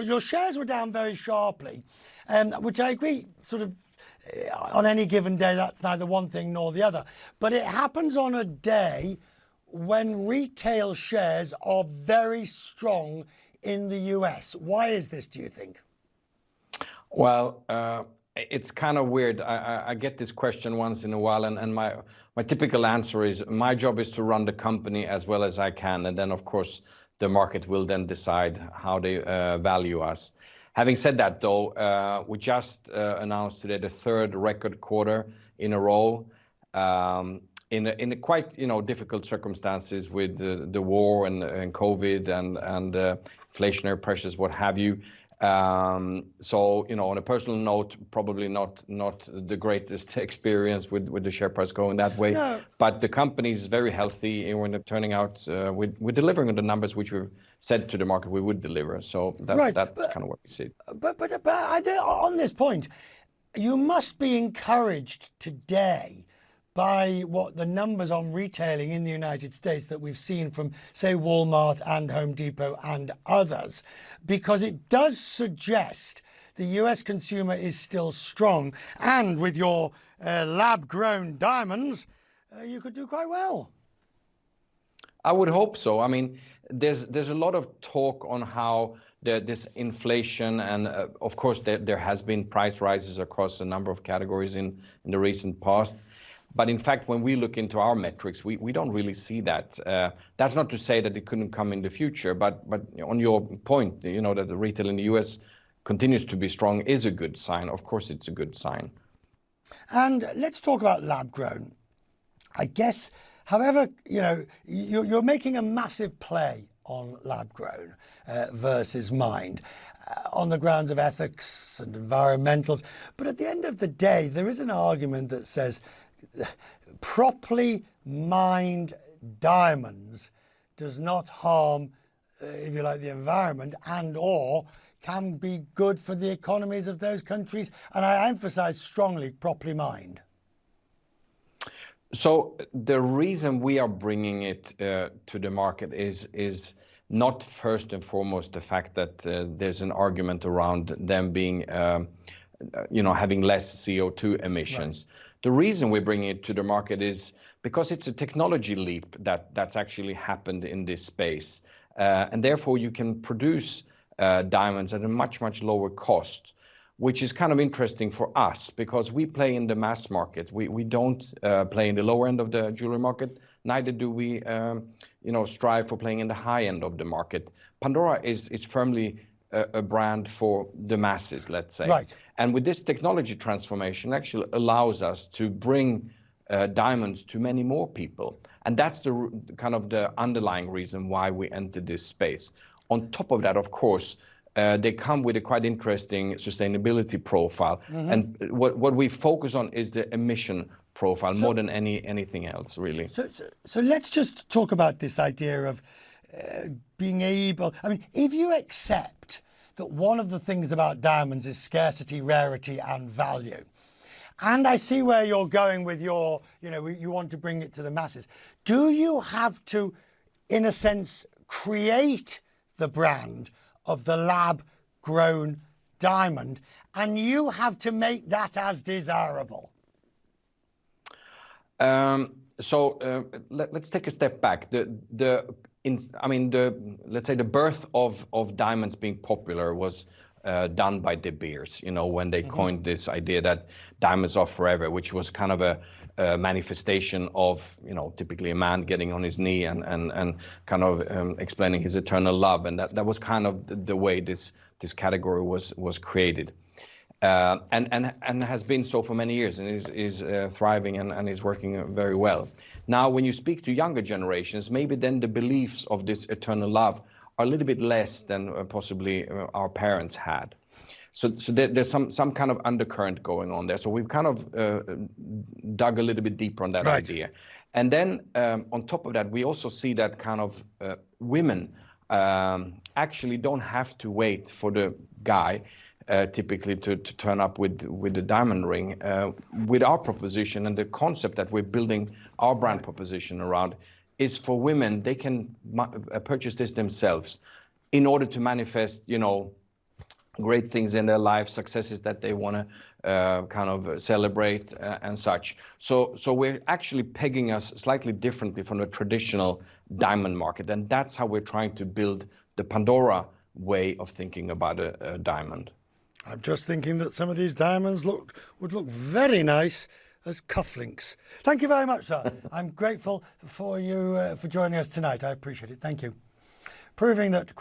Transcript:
Your shares were down very sharply, which I agree, sort of, on any given day, that's neither one thing nor the other. But it happens on a day when retail shares are very strong in the US. Why is this, do you think? Well, it's kind of weird. I get this question once in a while, and my typical answer is my job is to run the company as well as I can. And then, of course, the market will then decide how they value us. Having said that, though, we just announced today the third record quarter in a row, in a quite difficult circumstances with the war and COVID and inflationary pressures, what have you. So on a personal note, probably not the greatest experience with the share price going that way. No. But the company is very healthy, and we're turning out, we're delivering on the numbers which we've said to the market we would deliver. So that's kind of what we see. But I think on this point, you must be encouraged today by what the numbers on retailing in the United States that we've seen from, say, Walmart and Home Depot and others, because it does suggest the US consumer is still strong. And with your lab-grown diamonds, you could do quite well. I would hope so. I mean, there's a lot of talk on how this inflation and of course there has been price rises across a number of categories in the recent past. But in fact, when we look into our metrics, we don't really see that. That's not to say that it couldn't come in the future, but on your point, that the retail in the US continues to be strong is a good sign. Of course, it's a good sign. And let's talk about lab grown. I guess, however, you're making a massive play on lab grown versus mined on the grounds of ethics and environmentals. But at the end of the day, there is an argument that says properly mined diamonds does not harm, if you like, the environment and or can be good for the economies of those countries. And I emphasize strongly properly mined. So the reason we are bringing it to the market is not first and foremost the fact that there's an argument around them being, having less CO2 emissions. Right. The reason we're bringing it to the market is because it's a technology leap that's actually happened in this space. And therefore you can produce diamonds at a much, much lower cost, which is kind of interesting for us because we play in the mass market. We don't play in the lower end of the jewelry market. Neither do we, strive for playing in the high end of the market. Pandora is firmly a brand for the masses, let's say. Right. And with this technology transformation, actually allows us to bring diamonds to many more people. And that's the kind of the underlying reason why we entered this space. On top of that, of course, they come with a quite interesting sustainability profile. Mm-hmm. And what we focus on is the emission profile more than anything else, really. So let's just talk about this idea of being able, if you accept that one of the things about diamonds is scarcity, rarity, and value, and I see where you're going with your, you want to bring it to the masses. Do you have to, in a sense, create the brand of the lab-grown diamond, and you have to make that as desirable? Let's take a step back. Let's say the birth of diamonds being popular was done by De Beers, when they coined this idea that diamonds are forever, which was kind of a manifestation of, typically a man getting on his knee and kind of explaining his eternal love. And that was kind of the way this category was created. And has been so for many years and is thriving and is working very well. Now, when you speak to younger generations, maybe then the beliefs of this eternal love are a little bit less than possibly our parents had. So there's some kind of undercurrent going on there. So we've kind of dug a little bit deeper on that idea. And then on top of that, we also see that kind of women actually don't have to wait for the guy typically to turn up with the diamond ring. With our proposition and the concept that we're building our brand proposition around is for women, they can purchase this themselves in order to manifest, great things in their life, successes that they want to kind of celebrate and such. So we're actually pegging us slightly differently from the traditional diamond market, and that's how we're trying to build the Pandora way of thinking about a diamond. I'm just thinking that some of these diamonds would look very nice as cufflinks. Thank you very much, sir. I'm grateful for you for joining us tonight. I appreciate it. Thank you. Proving that